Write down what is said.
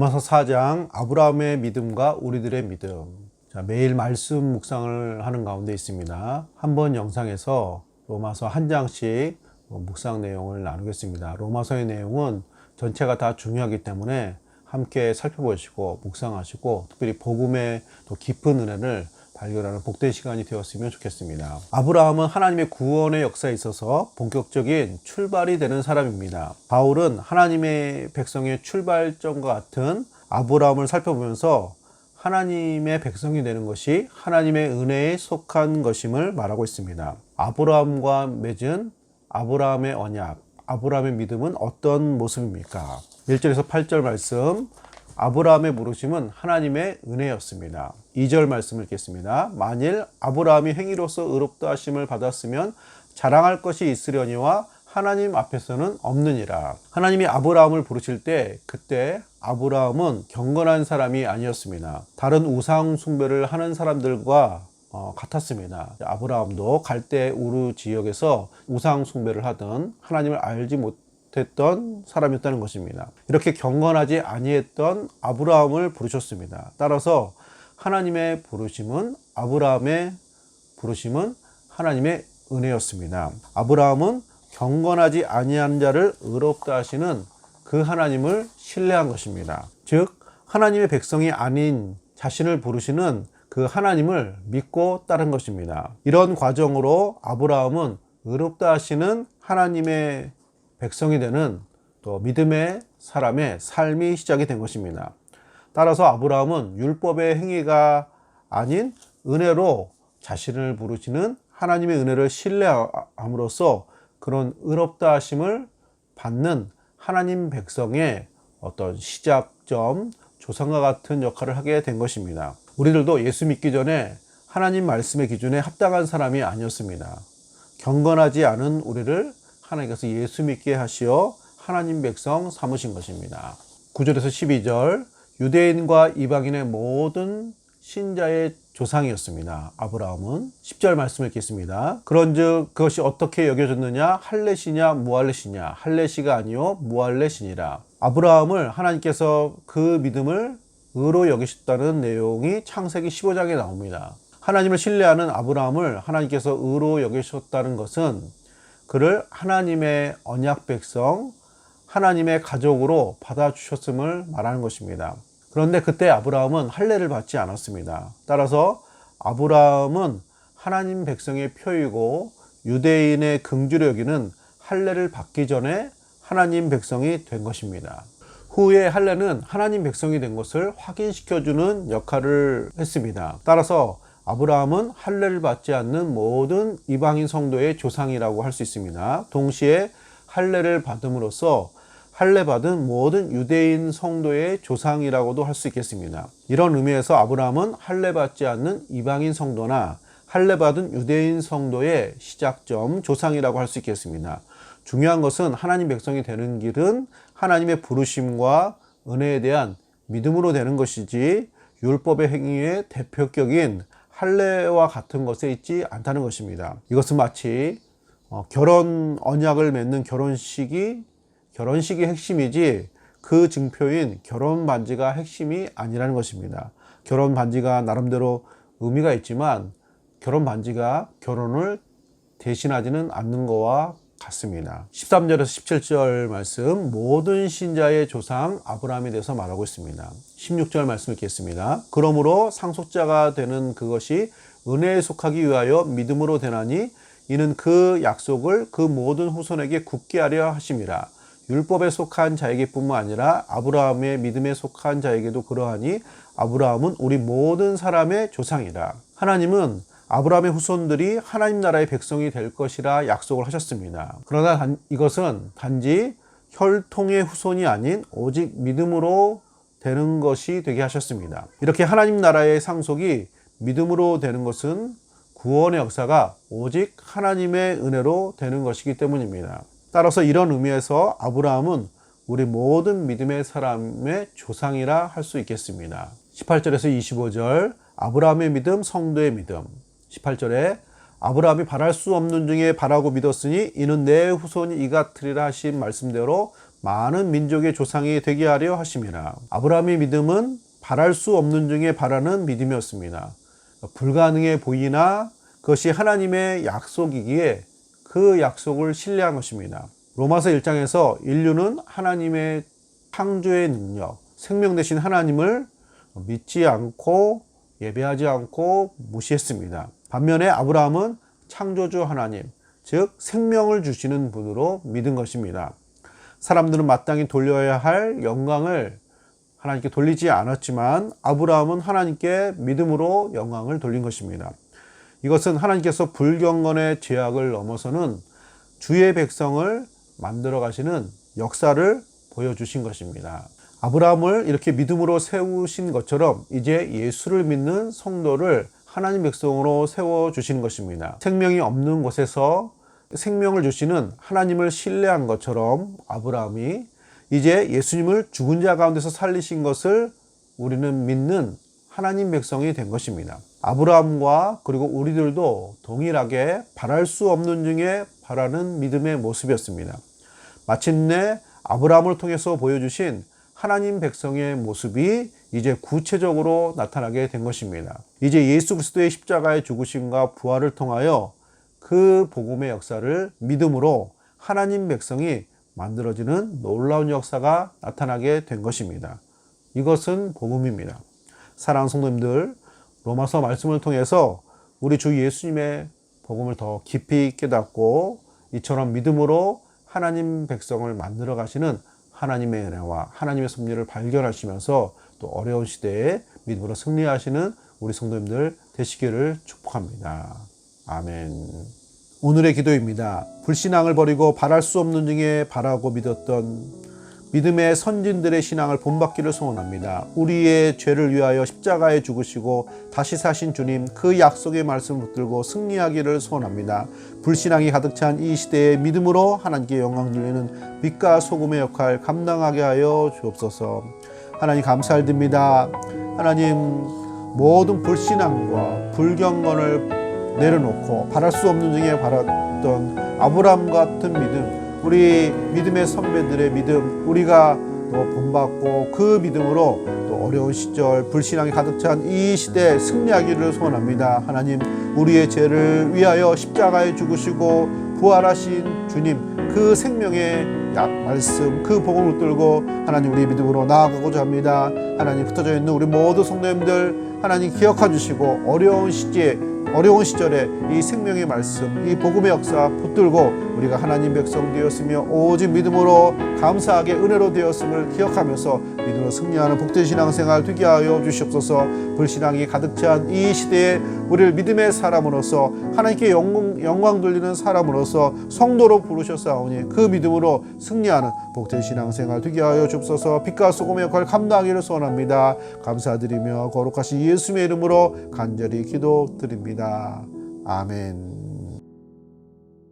로마서 4장 아브라함의 믿음과 우리들의 믿음. 자, 매일 말씀 묵상을 하는 가운데 있습니다. 한번 영상에서 로마서 한 장씩 묵상 내용을 나누겠습니다. 로마서의 내용은 전체가 다 중요하기 때문에 함께 살펴보시고 묵상하시고 특별히 복음의 또 깊은 은혜를 발견하는 복된 시간이 되었으면 좋겠습니다. 아브라함은 하나님의 구원의 역사에 있어서 본격적인 출발이 되는 사람입니다. 바울은 하나님의 백성의 출발점과 같은 아브라함을 살펴보면서 하나님의 백성이 되는 것이 하나님의 은혜에 속한 것임을 말하고 있습니다. 아브라함과 맺은 아브라함의 언약, 아브라함의 믿음은 어떤 모습입니까? 1절에서 8절 말씀, 아브라함의 부르심은 하나님의 은혜였습니다. 2절 말씀을 읽겠습니다. 만일 아브라함이 행위로서 의롭다 하심을 받았으면 자랑할 것이 있으려니와 하나님 앞에서는 없느니라. 하나님이 아브라함을 부르실 때 그때 아브라함은 경건한 사람이 아니었습니다. 다른 우상 숭배를 하는 사람들과 같았습니다. 아브라함도 갈대 우르 지역에서 우상 숭배를 하던 하나님을 알지 못했던 사람이었다는 것입니다. 이렇게 경건하지 아니했던 아브라함을 부르셨습니다. 따라서 하나님의 부르심은 아브라함의 부르심은 하나님의 은혜였습니다. 아브라함은 경건하지 아니한 자를 의롭다 하시는 그 하나님을 신뢰한 것입니다. 즉 하나님의 백성이 아닌 자신을 부르시는 그 하나님을 믿고 따른 것입니다. 이런 과정으로 아브라함은 의롭다 하시는 하나님의 백성이 되는 또 믿음의 사람의 삶이 시작이 된 것입니다. 따라서 아브라함은 율법의 행위가 아닌 은혜로 자신을 부르시는 하나님의 은혜를 신뢰함으로써 그런 의롭다 하심을 받는 하나님 백성의 어떤 시작점, 조상과 같은 역할을 하게 된 것입니다. 우리들도 예수 믿기 전에 하나님 말씀의 기준에 합당한 사람이 아니었습니다. 경건하지 않은 우리를 하나님께서 예수 믿게 하시어 하나님 백성 삼으신 것입니다. 9절에서 12절, 유대인과 이방인의 모든 신자의 조상이었습니다. 아브라함은 10절 말씀을 읽겠습니다. 그런즉 그것이 어떻게 여겨졌느냐? 할렛이냐 무할렛이냐? 할렛이가 아니요 무할렛이니라. 아브라함을 하나님께서 그 믿음을 의로 여기셨다는 내용이 창세기 15장에 나옵니다. 하나님을 신뢰하는 아브라함을 하나님께서 의로 여기셨다는 것은 그를 하나님의 언약 백성, 하나님의 가족으로 받아주셨음을 말하는 것입니다. 그런데 그때 아브라함은 할례를 받지 않았습니다. 따라서 아브라함은 하나님 백성의 표이고 유대인의 긍휼히 여기는 할례를 받기 전에 하나님 백성이 된 것입니다. 후에 할례는 하나님 백성이 된 것을 확인시켜주는 역할을 했습니다. 따라서 아브라함은 할례를 받지 않는 모든 이방인 성도의 조상이라고 할 수 있습니다. 동시에 할례를 받음으로써 할례 받은 모든 유대인 성도의 조상이라고도 할 수 있겠습니다. 이런 의미에서 아브라함은 할례 받지 않는 이방인 성도나 할례 받은 유대인 성도의 시작점, 조상이라고 할 수 있겠습니다. 중요한 것은 하나님 백성이 되는 길은 하나님의 부르심과 은혜에 대한 믿음으로 되는 것이지 율법의 행위의 대표격인 할례와 같은 것에 있지 않다는 것입니다. 이것은 마치 결혼 언약을 맺는 결혼식이 핵심이지 그 증표인 결혼 반지가 핵심이 아니라는 것입니다. 결혼 반지가 나름대로 의미가 있지만 결혼 반지가 결혼을 대신하지는 않는 것과 같습니다. 13절에서 17절 말씀, 모든 신자의 조상 아브라함에 대해서 말하고 있습니다. 16절 말씀 읽겠습니다. 그러므로 상속자가 되는 그것이 은혜에 속하기 위하여 믿음으로 되나니 이는 그 약속을 그 모든 후손에게 굳게 하려 하심이라. 율법에 속한 자에게 뿐만 아니라 아브라함의 믿음에 속한 자에게도 그러하니 아브라함은 우리 모든 사람의 조상이라. 하나님은 아브라함의 후손들이 하나님 나라의 백성이 될 것이라 약속을 하셨습니다. 그러나 이것은 단지 혈통의 후손이 아닌 오직 믿음으로 되는 것이 되게 하셨습니다. 이렇게 하나님 나라의 상속이 믿음으로 되는 것은 구원의 역사가 오직 하나님의 은혜로 되는 것이기 때문입니다. 따라서 이런 의미에서 아브라함은 우리 모든 믿음의 사람의 조상이라 할 수 있겠습니다. 18절에서 25절, 아브라함의 믿음, 성도의 믿음. 18절에 아브라함이 바랄 수 없는 중에 바라고 믿었으니 이는 내 후손이 이같으리라 하신 말씀대로 많은 민족의 조상이 되게 하려 하심이라. 아브라함의 믿음은 바랄 수 없는 중에 바라는 믿음이었습니다. 불가능해 보이나 그것이 하나님의 약속이기에 그 약속을 신뢰한 것입니다. 로마서 1장에서 인류는 하나님의 창조의 능력, 생명 되신 하나님을 믿지 않고 예배하지 않고 무시했습니다. 반면에 아브라함은 창조주 하나님, 즉 생명을 주시는 분으로 믿은 것입니다. 사람들은 마땅히 돌려야 할 영광을 하나님께 돌리지 않았지만 아브라함은 하나님께 믿음으로 영광을 돌린 것입니다. 이것은 하나님께서 불경건의 죄악을 넘어서는 주의 백성을 만들어 가시는 역사를 보여주신 것입니다. 아브라함을 이렇게 믿음으로 세우신 것처럼 이제 예수를 믿는 성도를 하나님 백성으로 세워주시는 것입니다. 생명이 없는 곳에서 생명을 주시는 하나님을 신뢰한 것처럼 아브라함이 이제 예수님을 죽은 자 가운데서 살리신 것을 우리는 믿는 하나님 백성이 된 것입니다. 아브라함과 그리고 우리들도 동일하게 바랄 수 없는 중에 바라는 믿음의 모습이었습니다. 마침내 아브라함을 통해서 보여주신 하나님 백성의 모습이 이제 구체적으로 나타나게 된 것입니다. 이제 예수 그리스도의 십자가의 죽으심과 부활을 통하여 그 복음의 역사를 믿음으로 하나님 백성이 만들어지는 놀라운 역사가 나타나게 된 것입니다. 이것은 복음입니다. 사랑하는 성도님들, 로마서 말씀을 통해서 우리 주 예수님의 복음을 더 깊이 깨닫고 이처럼 믿음으로 하나님 백성을 만들어 가시는 하나님의 은혜와 하나님의 섭리를 발견하시면서 또 어려운 시대에 믿음으로 승리하시는 우리 성도님들 되시기를 축복합니다. 아멘. 오늘의 기도입니다. 불신앙을 버리고 바랄 수 없는 중에 바라고 믿었던 믿음의 선진들의 신앙을 본받기를 소원합니다. 우리의 죄를 위하여 십자가에 죽으시고 다시 사신 주님, 그 약속의 말씀을 붙들고 승리하기를 소원합니다. 불신앙이 가득 찬 이 시대에 믿음으로 하나님께 영광 돌리는 빛과 소금의 역할 감당하게 하여 주옵소서. 하나님 감사드립니다. 하나님, 모든 불신앙과 불경건을 내려놓고 바랄 수 없는 중에 바랐던 아브라함 같은 믿음, 우리 믿음의 선배들의 믿음, 우리가 또 본받고 그 믿음으로 또 어려운 시절 불신앙이 가득 찬 이 시대에 승리하기를 소원합니다. 하나님, 우리의 죄를 위하여 십자가에 죽으시고 부활하신 주님, 그 생명의 말씀, 그 복음을 붙들고 하나님 우리 믿음으로 나아가고자 합니다. 하나님, 흩어져 있는 우리 모든 성도님들 하나님 기억해 주시고 어려운 시절에 이 생명의 말씀, 이 복음의 역사 붙들고 우리가 하나님 백성 되었으며 오직 믿음으로 감사하게 은혜로 되었음을 기억하면서 믿음으로 승리하는 복된 신앙생활 되게 하여 주시옵소서. 불신앙이 가득 찬 이 시대에 우리를 믿음의 사람으로서 하나님께 영광 돌리는 사람으로서 성도로 부르셨사오니 그 믿음으로 승리하는 복된 신앙생활 되게 하여 주옵소서. 빛과 소금의 역할을 감당하기를 소원합니다. 감사드리며 거룩하신 예수님의 이름으로 간절히 기도드립니다. 아멘.